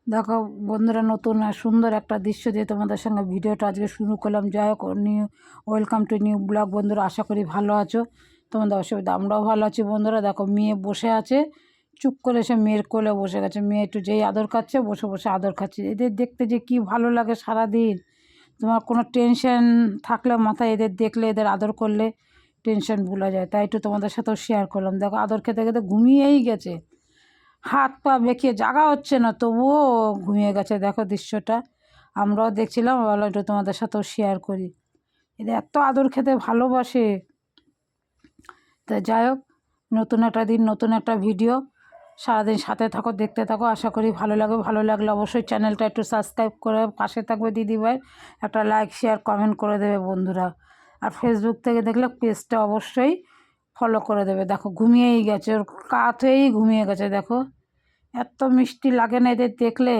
দেখো বন্ধুরা, নতুন আর সুন্দর একটা দৃশ্য দিয়ে তোমাদের সঙ্গে ভিডিওটা আজকে শুরু করলাম। যাই হোক, new welcome to new blog. বন্ধুরা, আশা করি ভালো আছো, তোমাদের অসুবিধা, আমরাও ভালো আছি। বন্ধুরা দেখো, মেয়ে বসে আছে, চুপ করে সে মেয়ের কোলে বসে গেছে। মেয়ে একটু যেই আদর খাচ্ছে, বসে বসে আদর খাচ্ছে। এদের দেখতে যে কি ভালো লাগে সারাদিন। তোমার কোনো টেনশন থাকলে মাথায় এদের দেখলে, এদের আদর করলে টেনশন ভুলে যায়। তাই একটু তোমাদের সাথেও শেয়ার করলাম। দেখো, আদর খেতে খেতে ঘুমিয়েই গেছে, হাত পা বেঁকিয়ে জাগা হচ্ছে না, তবুও ঘুমিয়ে গেছে। দেখো দৃশ্যটা, আমরাও দেখছিলাম, ভালো একটু তোমাদের সাথেও শেয়ার করি। এদের এত আদর খেতে ভালোবাসে। তা যাই হোক, নতুন একটা দিন, নতুন একটা ভিডিও। সারাদিন সাথে থাকো, দেখতে থাকো, আশা করি ভালো লাগবে। ভালো লাগলে অবশ্যই চ্যানেলটা একটু সাবস্ক্রাইব করে পাশে থাকবে দিদিভাই। একটা লাইক শেয়ার কমেন্ট করে দেবে বন্ধুরা। আর ফেসবুক থেকে দেখলে পেজটা অবশ্যই ফলো করে দেবে। দেখো ঘুমিয়েই গেছে, ওর কাত হয়েই ঘুমিয়ে গেছে। দেখো এত মিষ্টি লাগে না এদের দেখলে।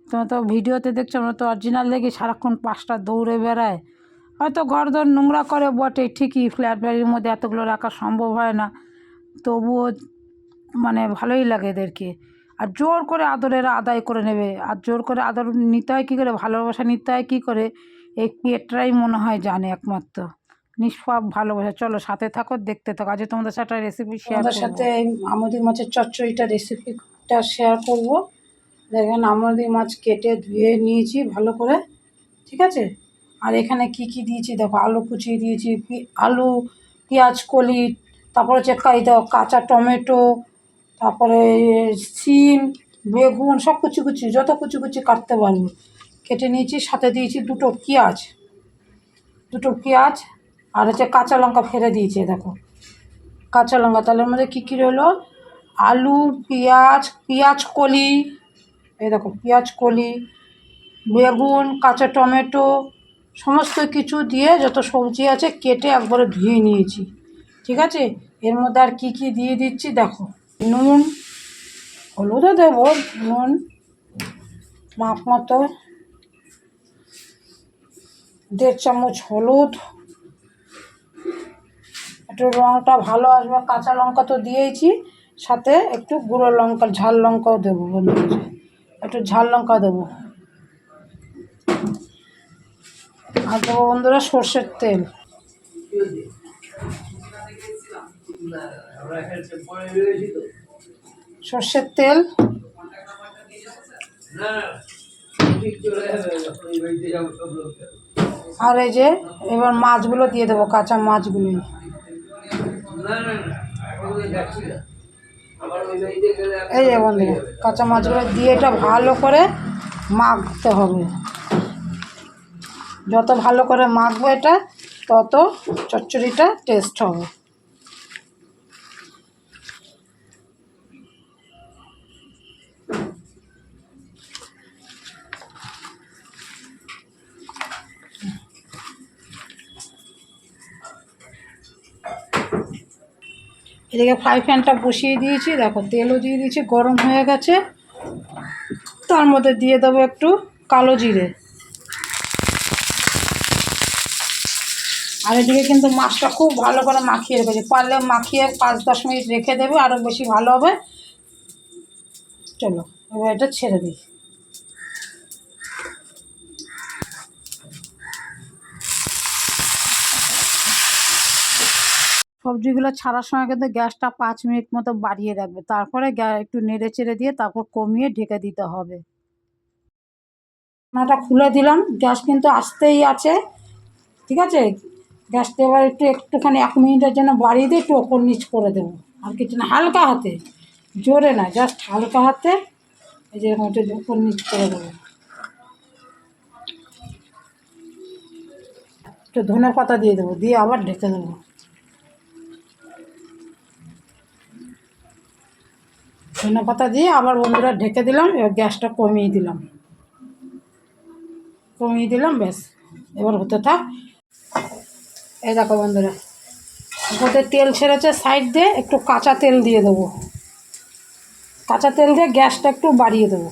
তোমরা তো ভিডিওতে দেখছো, আমরা তো অরিজিনাল দেখি সারাক্ষণ পাঁচটা দৌড়ে বেড়ায়। হয়তো ঘরদোর নোংরা করে বটে, ঠিকই, ফ্ল্যাট বাড়ির মধ্যে এতগুলো রাখা সম্ভব হয় না, তবুও মানে ভালোই লাগে এদেরকে। আর জোর করে আদরের আদায় করে নেবে। আর জোর করে আদর নিতে হয় কী করে, ভালোবাসা নিতে হয় কী করে, এই পেটটাই মনে হয় জানে একমাত্র। নিষ্পাপ ভালোবাসা। চলো সাথে থাকো, দেখতে থাকো। আজ তোমাদের সাথে রেসিপি শেয়ার তোমাদের সাথে আমুদি মাছের চচ্চড়িটা রেসিপিটা শেয়ার করব। দেখেন, আমুদি মাছ কেটে ধুয়ে নিয়েছি ভালো করে, ঠিক আছে। আর এখানে কি কি দিয়েছি দেখো, আলু কুচিয়ে দিয়েছি, আলু, পেঁয়াজ কলি, তারপরে হচ্ছে কাঁচা টমেটো, তারপরে সিম, বেগুন, সব কুচি কুচি, যত কুচি কুচি কাটতে পারবো কেটে নিয়েছি। সাথে দিয়েছি দুটো পেঁয়াজ, আর হচ্ছে কাঁচা লঙ্কা ফেলে দিয়েছি। দেখো কাঁচা লঙ্কা, তাহলে মধ্যে কী কী রইলো, আলু, পেঁয়াজ কলি, এই দেখো পেঁয়াজ কলি, বেগুন, কাঁচা টমেটো, সমস্ত কিছু দিয়ে যত সবজি আছে কেটে একবারে ধুয়ে নিয়েছি, ঠিক আছে। এর মধ্যে আর কি কি দিয়ে দিচ্ছি দেখো, নুন, হলুদও দেবো, নুন মাপ মতো, 1.5 চামচ হলুদ, একটু রঙটা ভালো আসবে, কাঁচা লঙ্কা তো দিয়েছি, সাথে একটু গুঁড়ো লঙ্কা, ঝাল লঙ্কাও দেবো বন্ধুরা, একটু ঝাল লঙ্কা দেবো। আর দেবো বন্ধুরা সর্ষের তেল, সর্ষের তেল। আর এই যে এবার মাছগুলো দিয়ে দেবো, কাঁচা মাছগুলোই। এই যে বন্ধুরা, কাঁচা মাছগুলো দিয়ে এটা ভালো করে মাখতে হবে। যত ভালো করে মাখবো এটা, তত চচ্চড়িটা টেস্ট হবে। এদিকে ফ্রাই প্যানটা বসিয়ে দিয়েছি, দেখো তেলও দিয়ে দিয়েছি, গরম হয়ে গেছে। তার মধ্যে দিয়ে দেবো একটু কালো জিরে। আর এদিকে কিন্তু মাছটা খুব ভালো করে মাখিয়ে রেখেছি, পারলে মাখিয়ে 5-10 মিনিট রেখে দেবে, আরও বেশি ভালো হবে। চলো এবার এটা ছেড়ে দিই। সবজিগুলো ছাড়ার সময় কিন্তু গ্যাসটা 5 মিনিট মতো বাড়িয়ে রাখবে, তারপরে একটু নেড়ে চেড়ে দিয়ে তারপর কমিয়ে ঢেকে দিতে হবে। ঢাকনাটা খুলে দিলাম, গ্যাস কিন্তু আস্তেই আছে, ঠিক আছে। গ্যাসটা এবার একটুখানি 1 মিনিটের জন্য বাড়িয়ে দিয়ে একটু ওপর নিচ করে দেবো, আর কিছু না, হালকা হাতে, জোরে না, জাস্ট হালকা হাতে, এই যে এরকম একটু ওপর নিচ করে দেবো। একটু ধনে পাতা দিয়ে দেবো, দিয়ে আবার ঢেকে দেবো। ধনে পাতা দিয়ে আবার বন্ধুরা ঢেকে দিলাম। এবার গ্যাসটা কমিয়ে দিলাম, ব্যাস এবার হতে থাক। এই দেখো বন্ধুরা, ওতে তেল ছেড়েছে, সাইড দিয়ে একটু কাঁচা তেল দিয়ে দেবো। কাঁচা তেল দিয়ে গ্যাসটা একটু বাড়িয়ে দেবো,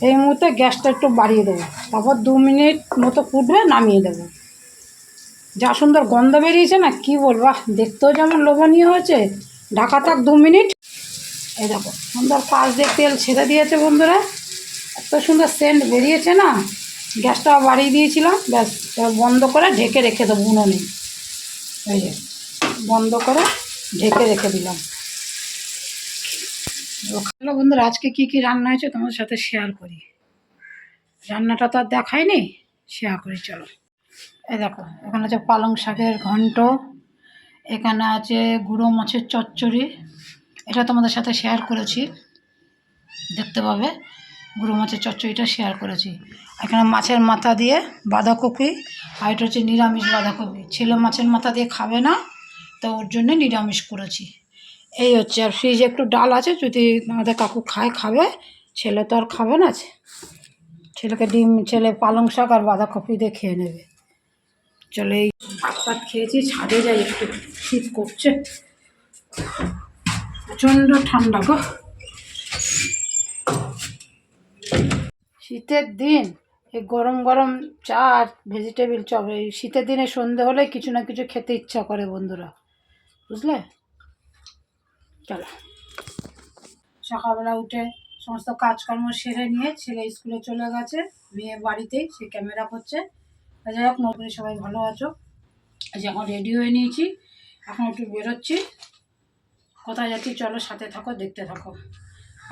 এই মুহূর্তে গ্যাসটা একটু বাড়িয়ে দেবো। তারপর 2 মিনিট মতো ফুটবে, নামিয়ে দেবো। যা সুন্দর গন্ধ বেরিয়েছে না, কি বলবো, দেখতেও যেমন লোভনীয় হয়েছে। ঢাকা থাক 2 মিনিট। এই দেখো সুন্দর পাশ দিয়ে তেল ছেড়ে দিয়েছে বন্ধুরা, এত সুন্দর সেন্ট বেরিয়েছে না। গ্যাসটাও বাড়িয়ে দিয়েছিলাম, ব্যাস এবার বন্ধ করে ঢেকে রেখে দেবো উনুনে। এই যে বন্ধ করে ঢেকে রেখে দিলাম। হ্যালো বন্ধুরা, আজকে কি কি রান্না হয়েছে তোমাদের সাথে শেয়ার করি। রান্নাটা তো আর দেখায়নি, শেয়ার করি চলো। এই দেখো এখানে আছে পালং শাকের ঘন্ট, এখানে আছে গুঁড়ো মাছের চচ্চড়ি, এটা তোমাদের সাথে শেয়ার করেছি, দেখতে পাবে। গুঁড়ো মাছের চচ্চড়িটা শেয়ার করেছি। এখানে মাছের মাথা দিয়ে বাঁধাকপি, আর এটা হচ্ছে নিরামিষ বাঁধাকপি। ছেলে মাছের মাথা দিয়ে খাবে না, তো ওর জন্য নিরামিষ করেছি। এই হচ্ছে, আর ফ্রিজে একটু ডাল আছে, যদি আমাদের কাকু খাবে, ছেলে তো আর খাবে না। ছেলেকে ডিম, ছেলে পালং শাক আর বাঁধাকপি দিয়ে খেয়ে নেবে। চলে এই ভাত ভাত খেয়েছি, ছাদে যাই, একটু শীত করছে, প্রচণ্ড ঠান্ডা গো। শীতের দিন এই গরম গরম চা আর ভেজিটেবিল চপ, এই শীতের দিনে সন্ধে হলে কিছু না কিছু খেতে ইচ্ছা করে বন্ধুরা, বুঝলে। চলো সকালবেলা উঠে সমস্ত কাজকর্ম সেরে নিয়ে ছেলে স্কুলে চলে গেছে, মেয়ে বাড়িতেই, সে ক্যামেরা করছে। যাই হোক, নতুন সবাই ভালো আছো। আজ এখন রেডি হয়ে নিয়েছি, এখন একটু বেরোচ্ছি। কোথায় যাচ্ছি চলো, সাথে থাকো, দেখতে থাকো।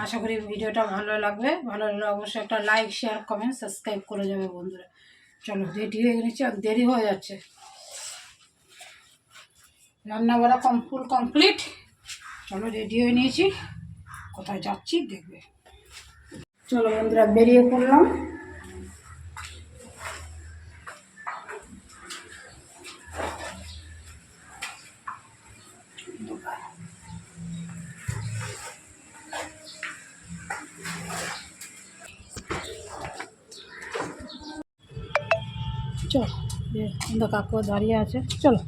আশা করি ভিডিওটা ভালো লাগবে। ভালো লাগলে অবশ্যই একটা লাইক, শেয়ার, কমেন্ট, সাবস্ক্রাইব করে যাবে বন্ধুরা। চলো রেডি হয়ে গেছি, আর দেরি হয়ে যাচ্ছে। রান্না বাড়া ফুল কমপ্লিট। চলো রেডি হয়ে নিয়েছি, কোথায় যাচ্ছি দেখবে। চলো বন্ধুরা, বেরিয়ে পড়লাম। চলো, কাকু দাঁড়িয়ে আছে, চলো।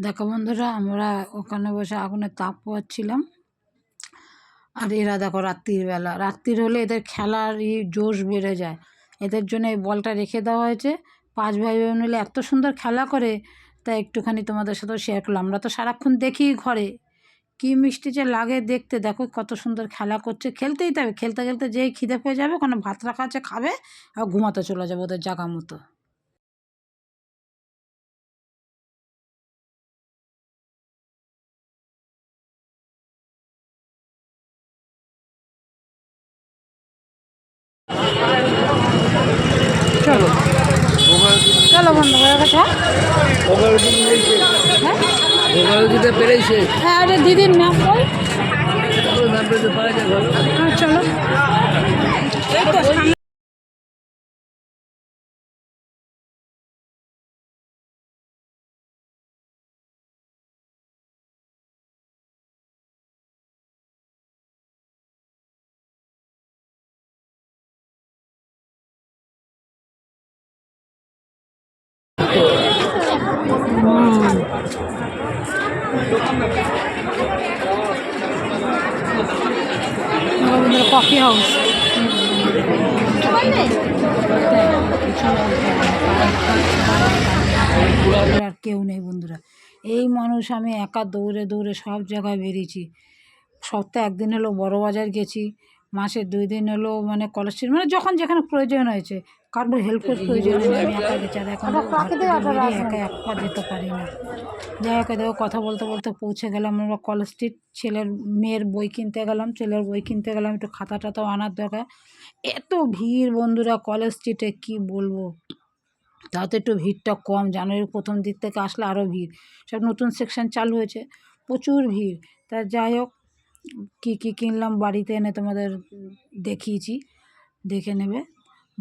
দেখো বন্ধুরা, আমরা ওখানে বসে আগুনের তাপ পোয়াচ্ছিলাম, আর এরা দেখো রাত্রির হলে এদের খেলার জোশ বেড়ে যায়। এদের জন্য এই বলটা রেখে দেওয়া হয়েছে। 5 ভাই বোন মিলে এত সুন্দর খেলা করে, তাই একটুখানি তোমাদের সাথেও শেয়ার করলাম। আমরা তো সারাক্ষণ দেখি ঘরে, কী মিষ্টি যে লাগে দেখতে। দেখো কত সুন্দর খেলা করছে, খেলতেই থাকবে, খেলতে খেলতে যেই খিদে পেয়ে যাবে, ওখানে ভাত রাখা আছে, খাবে আর ঘুমাতে চলে যাবে ওদের জায়গা মতো। চলো চলো বন্ধু হয়ে গেছে। হ্যাঁ ওটা দিদির ম্যাম, হ্যাঁ চলো। কফি হাউস, আর কেউ নেই বন্ধুরা। এই মানুষ, আমি একা দৌড়ে দৌড়ে সব জায়গায় বেরিয়েছি। সপ্তাহে 1 দিন হলো বড় বাজার গেছি, মাসে 2 দিন হলো মানে কলেজ স্ট্রিট, মানে যখন যেখানে প্রয়োজন হয়েছে, কারোর হেল্পের প্রয়োজন হয়নি, আমি একা গেছি। আর এখন একা এক পা যেতে পারি না। যাই হোক, দেখো কথা বলতে বলতে পৌঁছে গেলাম আমরা কলেজ স্ট্রিট। মেয়ের বই কিনতে গেলাম, ছেলের বই কিনতে গেলাম, একটু খাতা টাতাও আনার দরকার। এত ভিড় বন্ধুরা কলেজ স্ট্রিটে, কি বলবো। তাও তো একটু ভিড়টা কম, জানুয়ারির প্রথম দিক থেকে আসলে আরও ভিড়। সব নতুন সেকশন চালু হয়েছে, প্রচুর ভিড়। তা যাই হোক, কী কী কিনলাম বাড়িতে এনে তোমাদের দেখিয়েছি। দেখে নেবে।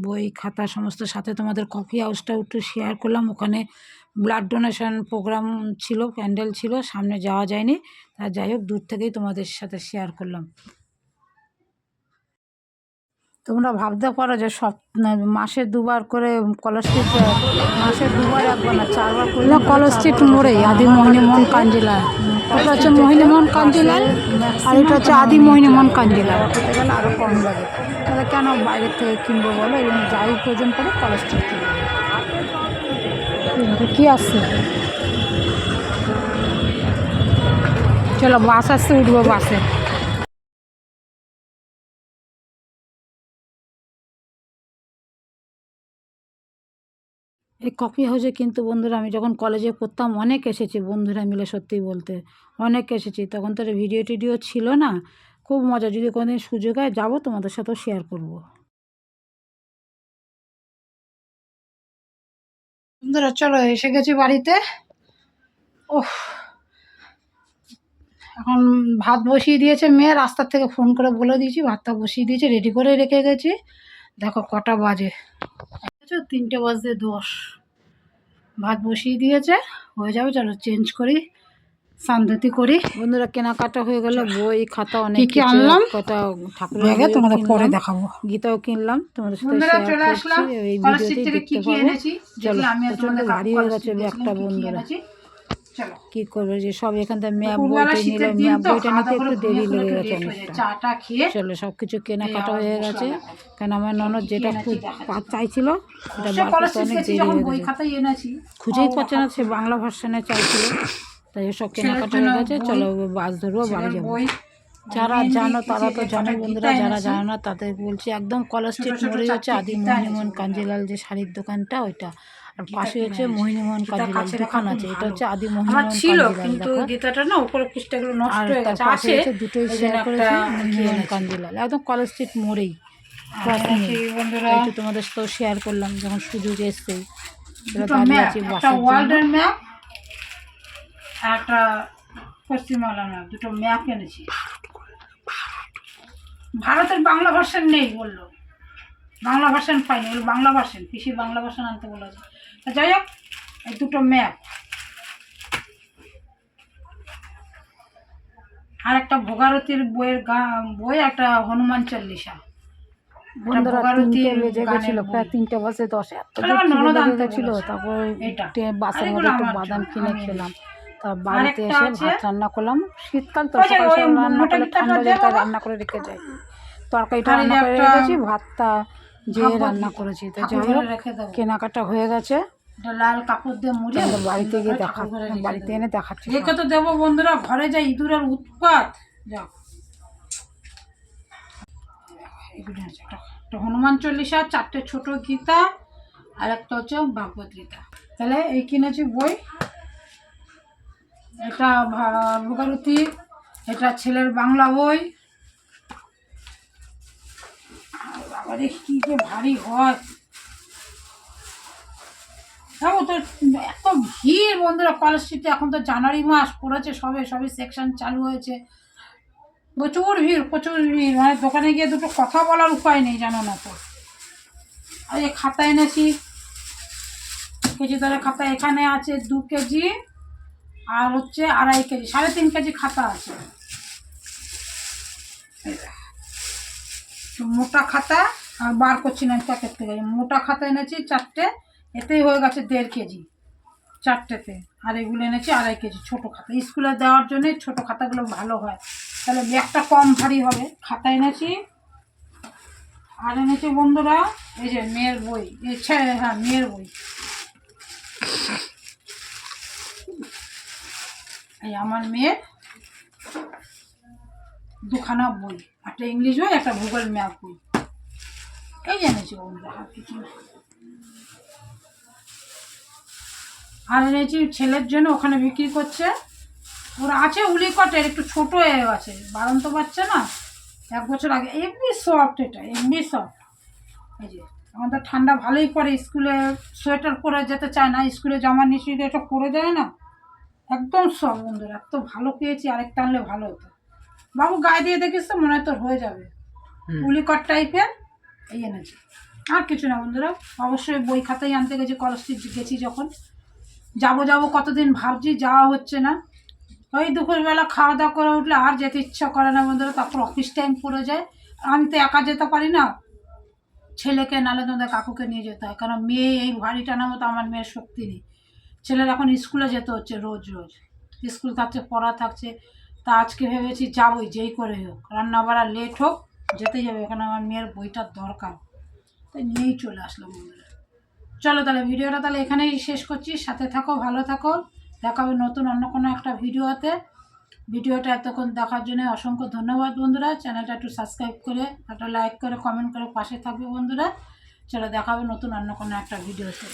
বই খাতা সমস্ত সাথে তোমাদের কফি হাউসটাও একটু শেয়ার করলাম। ওখানে ব্লাড ডোনেশন প্রোগ্রাম ছিল, প্যান্ডেল ছিল, সামনে যাওয়া যায়নি। তা যাই হোক, দূর থেকেই তোমাদের সাথে শেয়ার করলাম। তোমরা ভাবতে পারো যে মাসে দুবার করে কলেজস্ট্রিট যায়, মাসে দুবার একবার না 4বার করে কলেজস্ট্রিট মোড়েই আদি মোহিনীমোহন কাঞ্জিলাল। ওটা হচ্ছে মোহিনীমোহন কাঞ্জিলাল আর এটা হচ্ছে আদি মোহিনীমোহন কাঞ্জিলাল। হতে গেলে আরও কম লাগে, তাহলে কেন বাইরের থেকে কিনবো বলো? এই জন্য যাই প্রয়োজন পড়ে কলেজস্ট্রিট কিনবো। কি আসছে? চলো বাস আসছে, উঠবো বাসে। এই কফি হাউসে কিন্তু বন্ধুরা আমি যখন কলেজে পড়তাম অনেক এসেছি, বন্ধুরা মিলে, সত্যি বলতে অনেক এসেছি। তখন তো ভিডিও টিডিও ছিল না, খুব মজা। যদি কোনোদিন সুযোগ হয় যাবো, তোমাদের সাথেও শেয়ার করব। বন্ধুরা চলো, এসে গেছি বাড়িতে। ওহ, এখন ভাত বসিয়ে দিয়েছে মেয়ে, রাস্তার থেকে ফোন করে বলে দিয়েছি ভাতটা বসিয়ে দিয়েছে, রেডি করে রেখে গেছি। দেখো কটা বাজে, 3:10 ভাত বসিয়ে দিয়েছে, হয়ে যাবে। চলো চেঞ্জ করি, সান্ধ্যতি করি। বন্ধুরা কেনাকাটা হয়ে গেল, বই খাতা অনেক কি আনলাম কটা ঠাকুরের ব্যাগে তোমাদের পরে দেখাবো। গীতাও কিনলাম, তোমাদের সাথে শেয়ার করছি এই ভিডিওতেই দেখতে পাবো। চলো, প্রচন্ড ভারী হয়ে গেছে ব্যাগটা বন্ধুরা, কি করবে যে সব এখান থেকে ম্যাপ বইটা নিলাম, ম্যাপ বইটা নিতে একটু দেরি লেগে গেছে অনেকটা। চলো সব কিছু কেনাকাটা হয়ে গেছে, কারণ আমার ননদ যেটা চাইছিল সেটা বার করতে অনেক দেরি হয়ে গেছে, খুঁজেই পাচ্ছে না, সে বাংলা ভার্সানে চাইছিল। তাই সব কেনাকাটা হয়ে গেছে, চলো বাস ধরবো, বাড়ি যাবো। যারা জানো তারা তো জানো বন্ধুরা, যারা জানো না তাদের বলছি, একদম কলেজ স্ট্রিট মোড়ে হচ্ছে আদি মোহিনীমোহন কাঞ্জিলাল যে শাড়ির দোকানটা, ওইটা। আর পাশে হচ্ছে মোহিনীমোহন কাঞ্জিলাল দোকান আছে, এটা হচ্ছে আদি মোহিনীমোহন কাঞ্জিলাল। আর তার পাশে হচ্ছে দুটোই শেয়ার করেছি, মোহিনীমোহন কাঞ্জিলাল, একদম কলেজ স্ট্রিট মোড়েই। তোমাদের সাথেও শেয়ার করলাম যখন সুযোগ এসছে। দাঁড়িয়ে আছি বাসার জন্য। একটা পশ্চিমবাংলা ম্যাপ, দুটো ম্যাপ এনেছি। ভারতের বাংলা ভার্সন নেই বললো, বাংলা ভার্সন পাইনি, বললো বাংলা ভার্সন, পিসি বাংলা ভার্সন আনতে বলেছে। যাই হোক, এই দুটো ম্যাপ আর একটা ভোগারতির বইয়ের বই, একটা হনুমান চল্লিশা। বন্ধুরা 3টে বেজে গেছিলো, প্রায় 3:10 ছিল। তারপর বাসের মধ্যে একটু বাদাম কিনে খেলাম, তা বাড়িতে এসে ভাত রান্না করলাম। শীতকাল তো সকাল সকাল রান্না করলে ঠান্ডা যায়, তাই রান্না করে রেখে যাই। তরকারিটা রান্না করে রেখেছি, ভাতটা যে রান্না করেছি। তো যাই হোক, কেনাকাটা হয়ে গেছে, লাল কাপড় দিয়ে মুড়ে বাড়িতে গিয়ে বাড়িতে এনে দেখাচ্ছি। রেখে তো দেবো বন্ধুরা, ঘরে যাই ইঁদুরের উৎপাত। যাও, একটা হনুমান চল্লিশা, 4টে ছোট গীতা, আর একটা হচ্ছে ভাগবত গীতা। তাহলে এই কিনেছি বই, এটা ভোগারতি, এটা ছেলের বাংলা বই। আরে কি যে ভারী হয়, দেখো তো এত ভিড় বন্ধুরা কলেজ স্ট্রিটে। এখন তো জানুয়ারি মাস পড়েছে, সবে সেকশন চালু হয়েছে, প্রচুর ভিড়, প্রচুর ভিড়। মানে দোকানে গিয়ে দুটো কথা বলার উপায় নেই, জানো না তো। আর এই খাতা এনেছি, কেজি ধরে খাতা এখানে আছে 2 কেজি, আর হচ্ছে 2.5 কেজি, 3.5 কেজি খাতা আছে। মোটা খাতা আর বার করছি না প্যাকেট থেকে, মোটা খাতা এনেছি 4টে, এতেই হয়ে গেছে 1.5 কেজি 4টেতে। আর এগুলো এনেছি 2.5 কেজি ছোটো খাতা, স্কুলে দেওয়ার জন্য ছোটো খাতাগুলো ভালো হয়, তাহলে ব্যাগটা কম ভারী হবে। খাতা এনেছি, আর এনেছি বন্ধুরা এই যে মেয়ের বই, হ্যাঁ মেয়ের বই, এই আমার মেয়ের 2খানা বই, একটা ইংলিশ বই, একটা ভূগোল ম্যাপ বই, এই এনেছি বন্ধুরা, আর কিছু না। আর এনেছি ছেলের জন্য, ওখানে বিক্রি করছে, ওরা আছে উলিকটের, একটু ছোট হয়ে গেছে, বাড়ন্ত বাচ্চা না, 1 বছর আগে। এমনি সফট, এটা এমনি সফট। এই যে আমাদের ঠান্ডা ভালোই পড়ে, স্কুলে সোয়েটার পরে যেতে চায় না, স্কুলে জামা নিশ্চিত এটা পরে যায় না, একদম সফট বন্ধুরা, এত ভালো পেয়েছি। আরেকটা আনলে ভালো হতো, বাবু গায়ে দিয়ে দেখিস তো, মনে হয় তোর হয়ে যাবে, উলিকট টাইপের। এই এনেছি, আর কিছু না বন্ধুরা। অবশ্যই বই খাতাই আনতে গেছি, কলেজ স্ট্রিট গেছি যখন। যাবো কতদিন ভাবছি, যাওয়া হচ্ছে না। ওই দুপুরবেলা খাওয়া দাওয়া করে উঠলে আর যেতে ইচ্ছা করে না বন্ধুরা, তারপর অফিস টাইম পড়ে যায়। আমি তো একা যেতে পারি না, ছেলেকে নাহলে তোমাদের কাকুকে নিয়ে যেতে হয়, কারণ মেয়ে এই ভারী টানার মতো আমার মেয়ের শক্তি নেই। ছেলের এখন স্কুলে যেতে হচ্ছে রোজ রোজ, স্কুল থাকছে, পড়া থাকছে। তা আজকে ভেবেছি যাবই, যেই করে হোক, রান্না বাড়া লেট হোক যেতেই হবে, এখানে আমার মেয়ের বইটার দরকার। তাই নিয়েই চলে আসলাম বন্ধুরা। চলো তাহলে ভিডিওটা তাহলে এখানেই শেষ করছি, সাথে থাকো, ভালো থাকো, দেখা হবে নতুন অন্য কোনো একটা ভিডিওতে। ভিডিওটা এতক্ষণ দেখার জন্য অসংখ্য ধন্যবাদ বন্ধুরা। চ্যানেলটা একটু সাবস্ক্রাইব করে, একটা লাইক করে, কমেন্ট করে পাশে থাকবে বন্ধুরা। চলো দেখা হবে নতুন অন্য কোনো একটা ভিডিওতে।